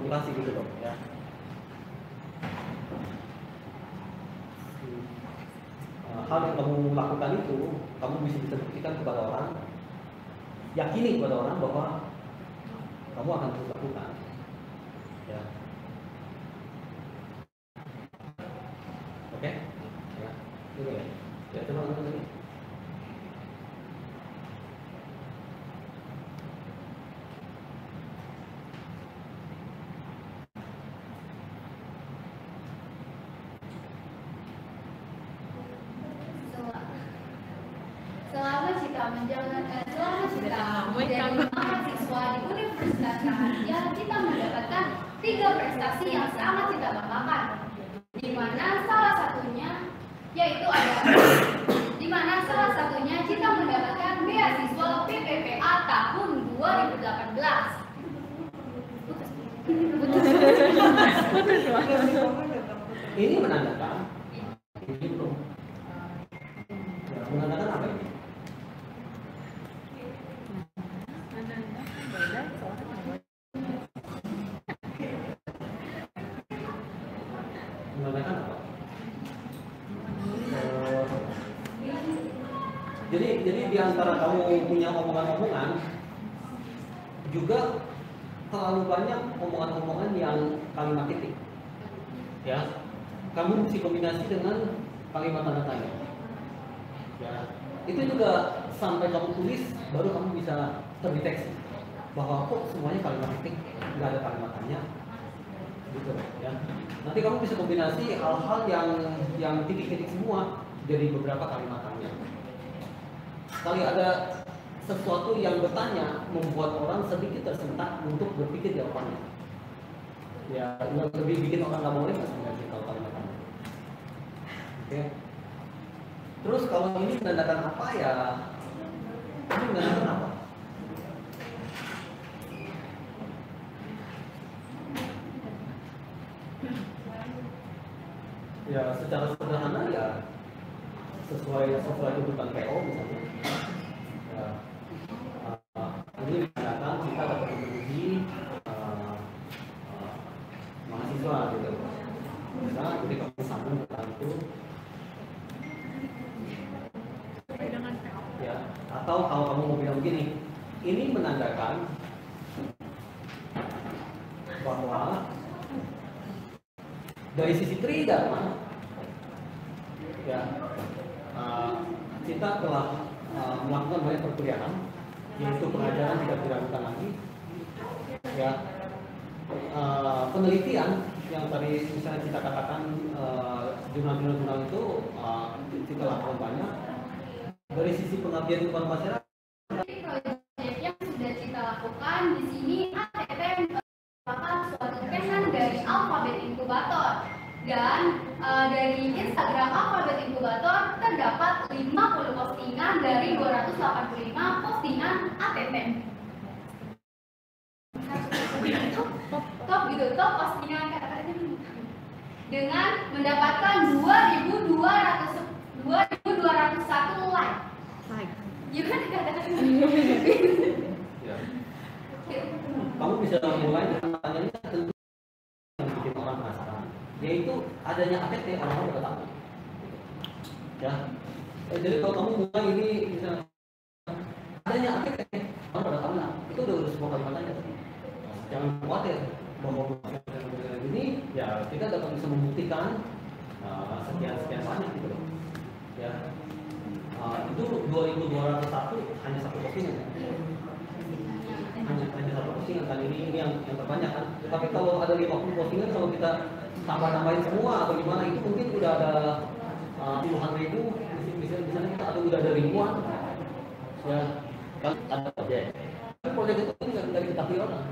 motivasi gitu loh ya. Hal yang kamu lakukan itu kamu bisa buktikan kepada orang, yakini kepada orang bahwa kamu akan terus lakukan ya. Oke? Ya, itu ya. Ya, teman-teman tadi. Selama kita menjadi mahasiswa di Universitas Raharja, kita mendapatkan 3 prestasi yang sangat kita banggakan, di mana salah satunya kita mendapatkan beasiswa PPPA tahun 2018. Ini menandakan ini belum. Ya, menandakan apa ini? Menandakan apa? Jadi di antara kamu punya omongan-omongan juga terlalu banyak omongan-omongan yang kalimat titik. Ya, kamu mesti kombinasi dengan kalimat tanda tanya. Ya, itu juga sampai kamu tulis baru kamu bisa terdeteksi bahwa kok semuanya kalimat titik, nggak ada kalimat tanya, gitu ya. Nanti kamu bisa kombinasi hal-hal yang titik-titik semua dari beberapa kalimat tanya. Kali ada sesuatu yang bertanya membuat orang sedikit tersentak untuk berpikir jawabannya. Ya, yang lebih bikin orang nggak boleh nggak sebenarnya kalau kalimat tanya. Oke. Terus kalau ini menandakan apa ya? Ini menandakan apa? Ya, secara sederhana ya sesuai tuntutan PO misalnya. Ya, ini menandakan kita dapat menguji mahasiswa gitu. Nah, jadi kamu sambung tentang itu. Ya, atau kalau kamu mau bilang begini, ini menandakan bahwa dari sisi tridharma ya, kita telah melakukan banyak perkuliahan, yaitu pengajaran tidak diragukan lagi ya, penelitian yang tadi misalnya kita katakan jurnal-jurnal itu kita lakukan banyak. Dari sisi pengabdian kepada masyarakat, proyek yang sudah kita lakukan di sini ATT merupakan suatu kesan dari Alphabet Inkubator, dan dari Instagram Alphabet Inkubator terdapat 50 postingan dari 285 postingan ATT. Top gitu, top postingan kata-katanya dengan mendapatkan 2.201 like. Gimana kata-katanya? ya. Kamu bisa mulai dengan pertanyaan tentu yang bikin orang penasaran, yaitu adanya ATT, orang-orang udah tahu. Ya, jadi kalau kamu mulai ini misalnya adanya ATT, orang udah tahu lah, itu udah sebuah kalimat aja. Jangan khawatir bahwa ini ya kita dapat bisa membuktikan sekian banyak gitu loh. Ya, itu 2.201 hanya satu postingan. Hanya satu postingan kan, ini yang terbanyak kan. Tapi kalau ada 50 postingan, kalau kita tambah-tambahin semua atau gimana, itu mungkin udah ada puluhan ribu, misalnya kita atau udah ada ribuan. Ya, kan ada proyek. Tapi proyek itu nggak diketahui orang.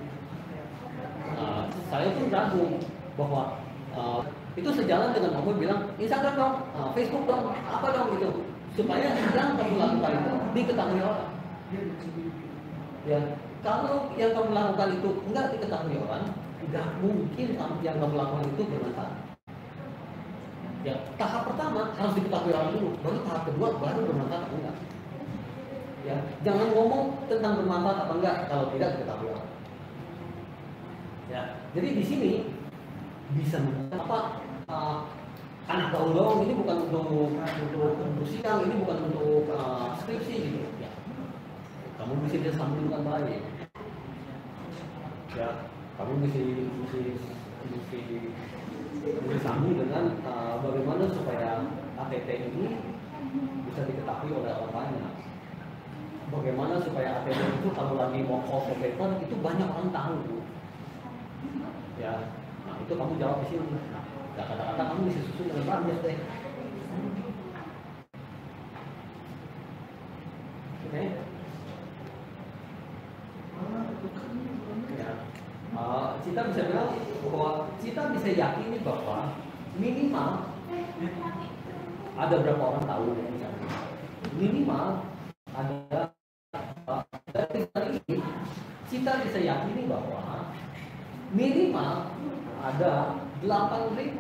Saya pun ragu bahwa itu sejalan dengan kamu bilang Instagram dong, Facebook dong, apa dong gitu, supaya yang kamu lakukan itu diketahui orang. Ya, kalau yang kamu lakukan itu enggak diketahui orang, enggak mungkin yang kamu lakukan itu bermanfaat. Ya, tahap pertama harus diketahui orang dulu, baru tahap kedua baru bermanfaat atau enggak. Ya, jangan ngomong tentang bermanfaat apa enggak kalau tidak diketahui orang. Ya, jadi di sini bisa apa anak gaul dong, ini bukan untuk sidang, ini bukan untuk skripsi gitu. Ya, kamu bisa disambungkan baik. Ya, kamu bisa disambung dengan bagaimana supaya ATT ini bisa diketahui oleh orang banyak. Bagaimana supaya ATT itu kalau lagi mau call paper itu banyak orang tahu. Ya, nah itu kamu jawab di sini. Nah, kata-kata kamu bisa susun dengan bagus deh. Oke. Ya. Kita bisa bilang bahwa kita bisa yakini bahwa minimal ada berapa orang tahu misalnya. Minimal ada dari ini kita bisa yakini bahwa minimal ada 8.000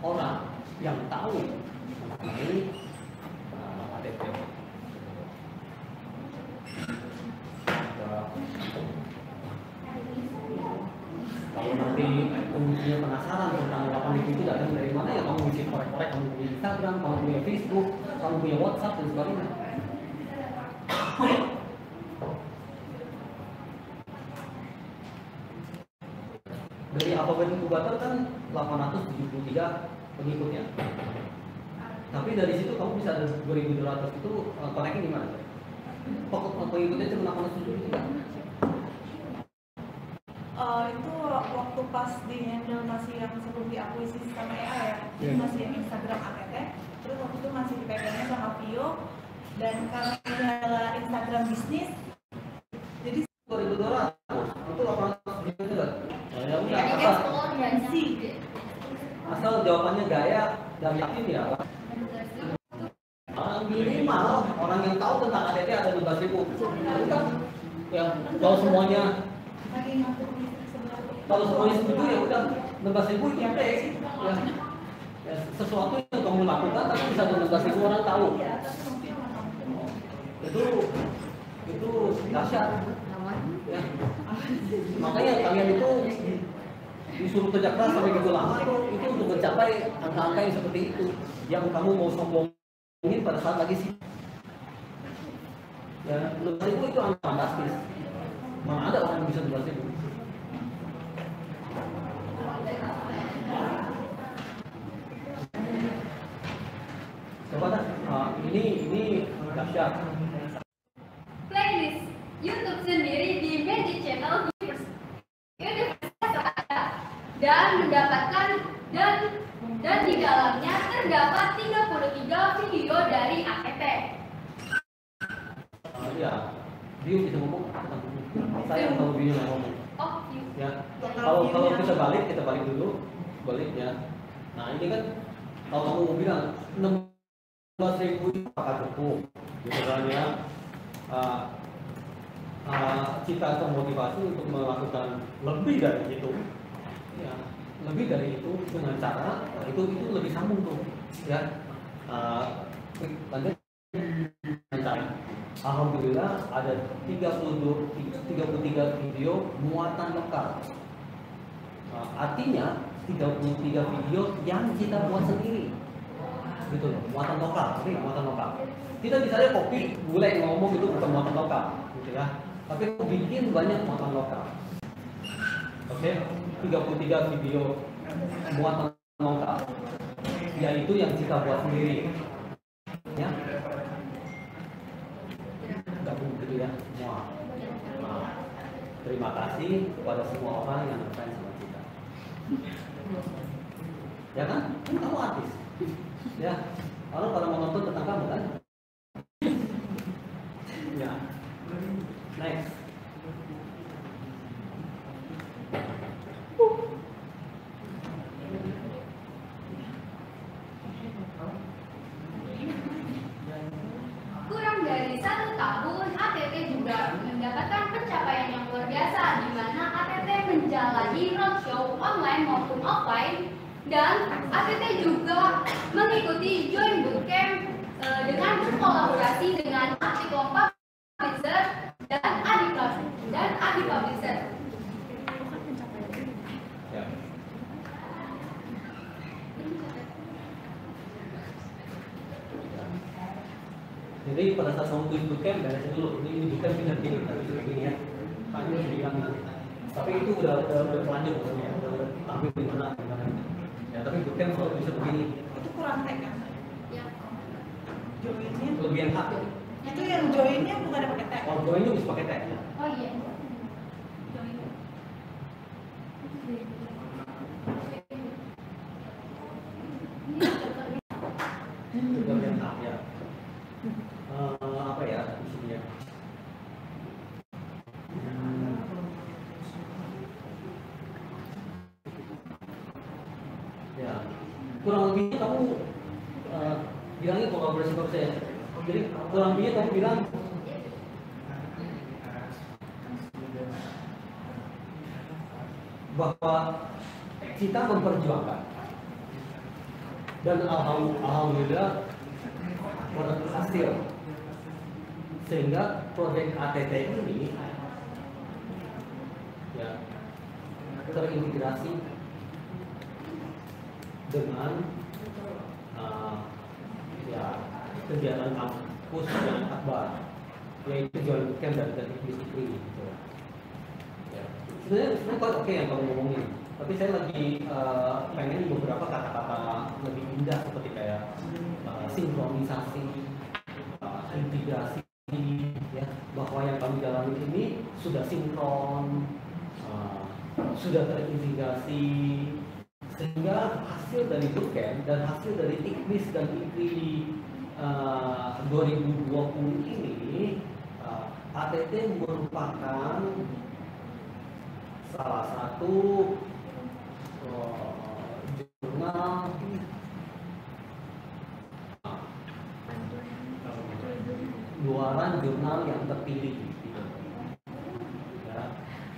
orang yang tahu mengenai ATT. Kalau nanti pengunjungnya penasaran tentang 8.000 itu datang dari mana, ya kamu bisa korek-korek, kamu punya Instagram, kamu punya Facebook, kamu punya WhatsApp dan sebagainya. Dari Alphabet Incubator kan 873 pengikutnya. Tapi dari situ kamu bisa ada 2.200 itu koneknya di mana? Pengikutnya cuma 873. Itu waktu pas di handle masih yang sebelum diakuisisi sama EA ya, masih yang Instagram ATT, terus waktu itu masih dipegangnya sama Vio, dan karena ini adalah Instagram bisnis, jadi 2.200 itu 800 juga. Ya udah, asal jawabannya gaya dan yakin ya. Minimal orang yang tahu tentang ATT ada 12.000. Ya, kalau semuanya setuju ya udah 12.000 itu ya, sesuatu yang kamu lakukan tapi bisa 12.000 orang tahu. Itu dahsyat. Ya. Makanya kalian itu disuruh kerja keras sampai gitu lama itu untuk mencapai angka-angka yang seperti itu yang kamu mau sombongin pada saat lagi sih. Ya, 12.000 itu angka fantastis. Mana ada orang yang bisa 12.000? Coba dah, ini dahsyat. Playlist YouTube sendiri di Magic Channel Universitas dan mendapatkan dan di dalamnya terdapat 33 video dari ATT. Iya, Bio bisa ngomong. Saya kalau Bio nggak ngomong. Oh, view. Ya, kalau kita balik dulu, balik ya. Nah ini kan kalau kamu mau bilang 16.000 itu apakah cukup? Gitu kan ya. Cita atau motivasi untuk melakukan lebih dari itu, ya, lebih dari itu dengan cara itu lebih sambung tuh, ya. Lanjut. Alhamdulillah ada 33 video muatan lokal. Artinya 33 video yang kita buat sendiri, gitu loh, muatan lokal, ini muatan lokal. Kita bisa lihat kopi, gula yang ngomong itu bukan muatan lokal, gitu ya. Tapi aku bikin banyak muatan lokal. Oke, 33 video muatan lokal, yaitu yang kita buat sendiri, ya. Gabung gitu ya semua. Nah, terima kasih kepada semua orang yang ngefans sama kita. Ya kan? Kan kamu artis. Ya, orang pada mau nonton tentang kamu kan? Ya. Next. Kurang dari 1 tahun, ATT juga mendapatkan pencapaian yang luar biasa, di mana ATT menjalani roadshow online maupun offline, dan ATT juga mengikuti Join Bootcamp dengan berkolaborasi dengan Artikelom Publisher dan Adi Publisher. Jadi pada saat kamu tulis bootcamp, beresin dulu. Ini bootcamp pindah begini ya. Kan ini bilang gitu. Tapi itu udah terlanjur maksudnya, udah tampil di mana. Ya, tapi bootcamp kalau bisa begini. Itu kurang tag kan? Ya. Joinnya. Kelebihan hak. Itu yang joinnya bukan ada pakai tag. Oh, joinnya bisa pakai tag. Oh iya. Kelebihan hak ya. Apa ya di sini ya? Ya, kurang lebihnya kamu bilangnya kolaborasi proses. Jadi kurang lebihnya kamu bilang bahwa kita memperjuangkan dan alhamdulillah berhasil sehingga proyek ATT ini ya terintegrasi dengan ya kegiatan kampus yang akbar, yaitu joint camp dan disiplin gitu. Ya. Sebenarnya oke yang kamu ngomongin, tapi saya lagi pengen beberapa kata-kata lebih indah seperti kayak sinkronisasi, integrasi, ya, bahwa yang kami jalani ini sudah sinkron, sudah terintegrasi, sehingga hasil dari bootcamp dan hasil dari IKMIS dan IKRI 2020 ini ATT merupakan salah satu jurnal luaran jurnal yang terpilih gitu. Ya.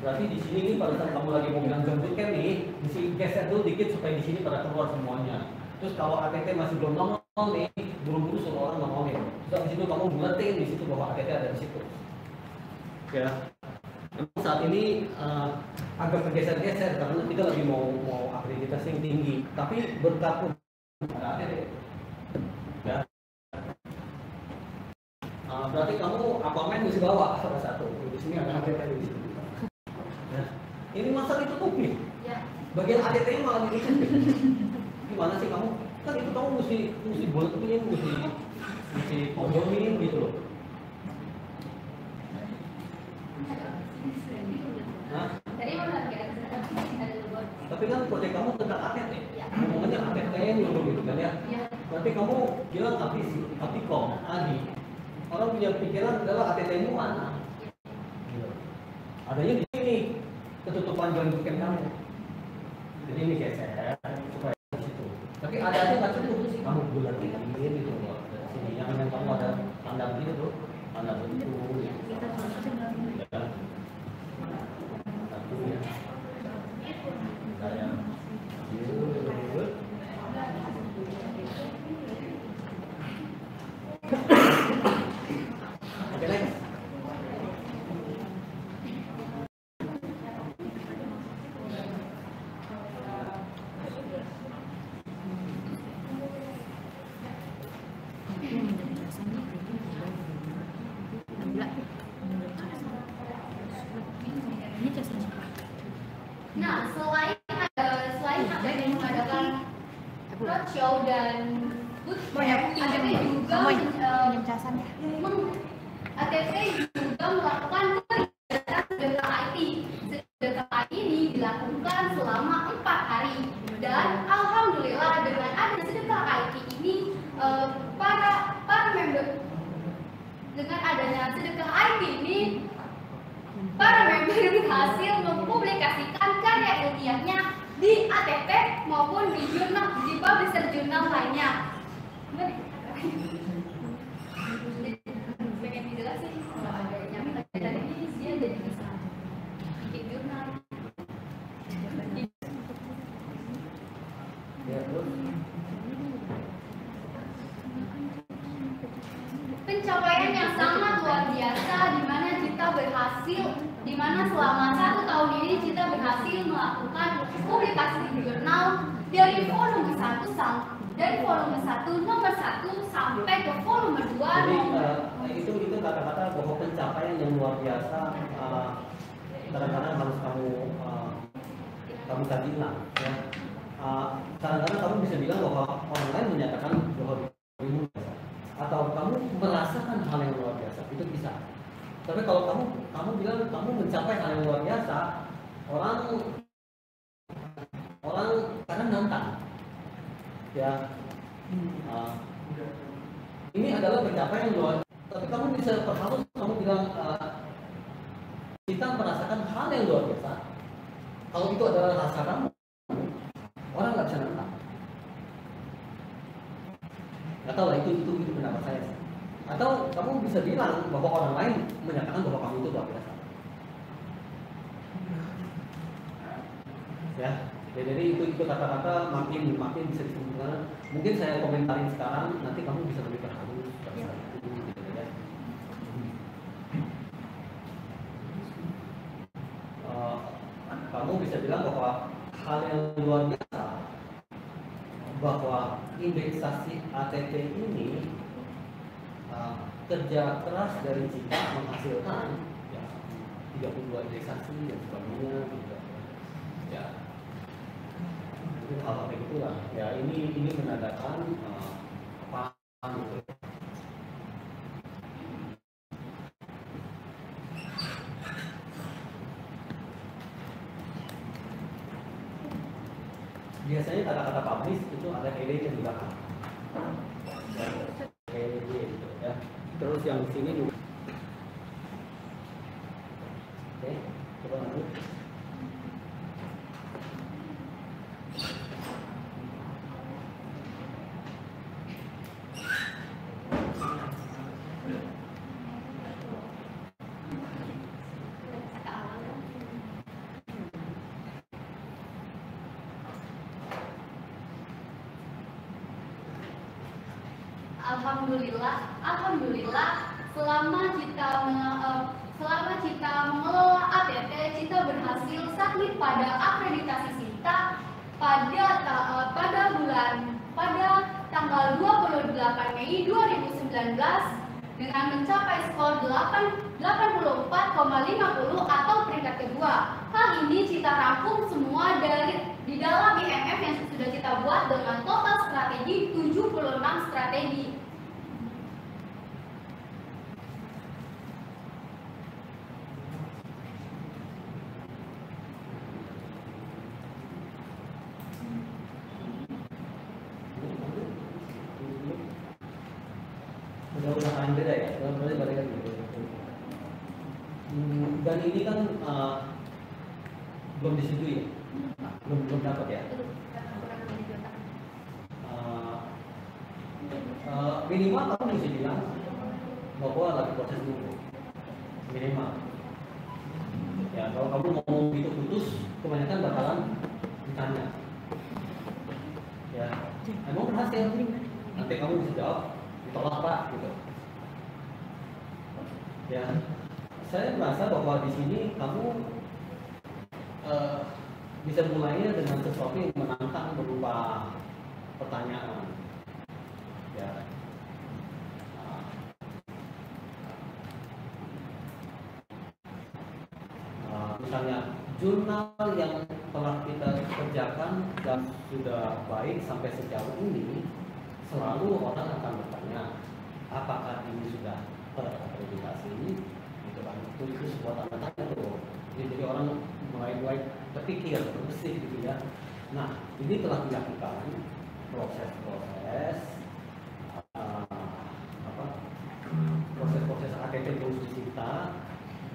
Berarti di sini nih pada saat kamu lagi mau bilang bootcamp nih, mesti geser dulu dikit supaya di sini pada keluar semuanya. Terus kalau ATT masih belum nongol nih, buru-buru semua orang nongolin. Terus di situ kamu buletin di situ bahwa ATT ada di situ. Ya. Saat ini agak tergeser-geser karena kita lagi mau akreditasi yang tinggi, tapi berkat ATT. Ya. Berarti kamu apartemen mesti bawa salah satu. Di sini ada ATT di sini. Nah, ini masa ditutupi. Ya. Bagian ATT-nya malah ditutupi. Gimana sih kamu? Kan itu kamu mesti buletin, mesti pojomin gitu loh. Nah, Tadi mana ada luar. tapi kan proyek kamu tentang ATT. Ya. Ngomongnya ATT dulu gitu kan ya. Ya. Berarti kamu bilang Apicom, Adi. Orang punya pikiran adalah ATT-mu mana? Gitu. Adanya di sini, ketutupan join bootcamp kamu. Jadi ini geser supaya di situ. Tapi ada aja nggak cukup sih kamu bulatin gitu loh. Dari sini yang kamu ada tanda begitu tuh, tanda begitu. Ya. Satu ya. Saya. Oke, next. Nah, selain ATT mengadakan roadshow dan bootcamp, ATT juga ATT juga melakukan kegiatan sedekah IT. Sedekah IT ini dilakukan selama 4 hari dan alhamdulillah dengan ada sedekah IT ini para member dengan adanya sedekah IT ini para member berhasil mempublikasikan karya ilmiahnya di ATT maupun di jurnal, di publisher jurnal lainnya. Pengen dijelasin kalau ada yang dari ini dia jadi bisa bikin jurnal. Ya, terus. Pencapaian yang sangat luar biasa di mana kita berhasil, di mana selama 1 tahun ini kita berhasil melakukan publikasi jurnal dari volume 1 dari volume 1 nomor 1 sampai ke volume 2 Jadi nomor itu kata-kata bahwa pencapaian yang luar biasa kadang-kadang harus kamu tadi bilang ya. Kadang-kadang kamu bisa bilang bahwa orang lain menyatakan bahwa dirimu biasa, atau kamu merasakan hal yang luar biasa, itu bisa. Tapi kalau kamu bilang kamu mencapai hal yang luar biasa, orang kadang nantang ya. Ini adalah pencapaian yang luar, tapi kamu bisa terharu, kamu bilang kita merasakan hal yang luar biasa. Kalau itu adalah rasa kamu, orang nggak bisa nantang. Nggak tahu lah, itu pendapat saya sih. Atau kamu bisa bilang bahwa orang lain menyatakan bahwa kamu itu luar biasa. Ya, jadi itu kata-kata makin bisa disimpulkan. Mungkin saya komentarin sekarang, nanti kamu bisa lebih terharu. Kamu bisa bilang bahwa hal yang luar biasa, bahwa indeksasi ATT ini kerja keras dari Cika menghasilkan ya, 32 indeksasi dan sebagainya gitu. Ya, mungkin hal kayak gitulah. Ya, ini menandakan apa gitu. Biasanya kata-kata publish itu ada ED yang di belakang. ED gitu ya. Terus yang di sini juga. Oke, coba lanjut. Alhamdulillah selama kita mengelola ATT, kita berhasil submit pada akreditasi SITA pada tanggal 28 Mei 2019 dengan mencapai skor 84,50 atau peringkat kedua. Hal ini kita rangkum semua di dalam IMF yang sudah kita buat dengan total strategi 76 strategi. Mudah-mudahan beda ya, mudah-mudahan balik lagi. Dan ini kan belum disetujui ya, belum dapat ya. Minimal kamu bisa bilang bahwa lagi proses dulu, minimal. Ya, kalau kamu mau itu putus, kebanyakan bakalan ditanya. Ya, emang berhasil? Nanti kamu bisa jawab, ditolak Pak, gitu. Ya, saya merasa bahwa di sini kamu bisa mulainya dengan sesuatu yang menantang berupa pertanyaan. Ya. Misalnya jurnal yang telah kita kerjakan dan sudah baik sampai sejauh ini, selalu orang akan bertanya, apakah ini sudah terakreditasi? Gitu kan? Itu sebuah tanda tanya tuh. Jadi orang mulai berpikir, bersih gitu ya. Nah, ini telah dilakukan proses-proses ATT khusus kita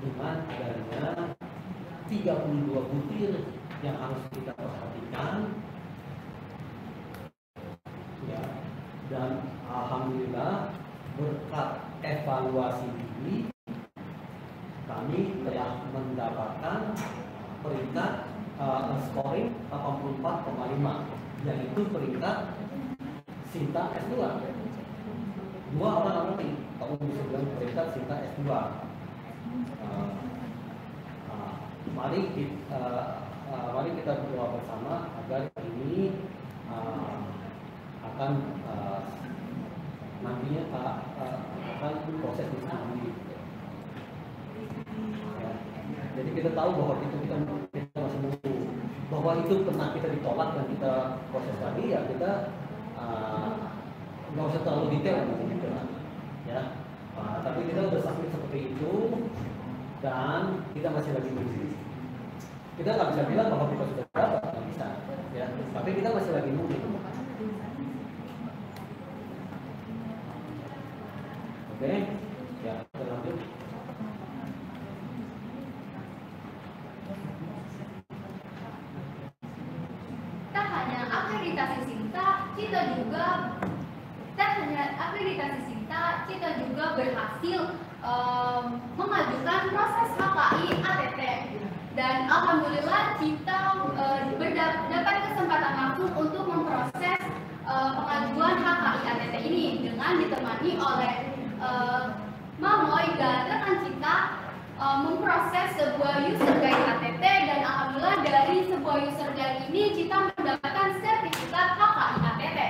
dengan adanya 32 butir yang harus kita perhatikan ya, dan alhamdulillah berkat evaluasi ini kami telah mendapatkan peringkat scoring 84,5, yaitu peringkat SITA S2. Dua orang ini kamu bisa bilang peringkat SITA S2. Mari kita berdoa bersama agar ini akan nantinya akan proses di sini. Ya. Jadi kita tahu bahwa itu kita masih menunggu bahwa itu pernah kita ditolak dan kita proses lagi, ya kita nggak usah terlalu detail gitu lah. Ya. Tapi kita udah submit seperti itu dan kita masih lagi menunggu. Kita nggak bisa bilang bahwa kita sudah dapat, nggak bisa. Ya. Tapi kita masih lagi menunggu. Oke, ya kita lanjut. Tak hanya akreditasi Sinta, kita juga berhasil mengajukan proses HKI ATT, dan alhamdulillah kita dapat kesempatan langsung untuk memproses pengajuan HKI ATT ini dengan ditemani oleh Mamoy dan rekan kita memproses sebuah user guide ATT, dan alhamdulillah dari sebuah user guide ini kita mendapatkan sertifikat HKI ATT.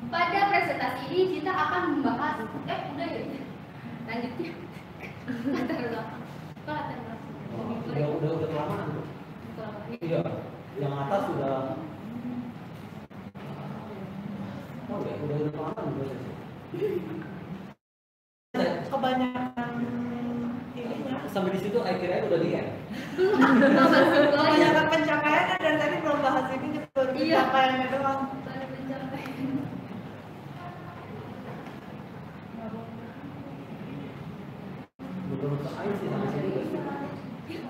Pada presentasi ini kita akan membahas udah ya lanjutnya udah kelamaan tuh. Iya, yang atas udah kelamaan prosesnya. Kebanyakan ininya. Sampai di situ akhirnya udah di end. Kebanyakan pencapaiannya, dan tadi belum bahas ini juga pencapaiannya doang. Belum selesai sih sampai sini udah sih.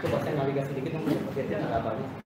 Coba saya navigasi dikit, mungkin ada apa nih?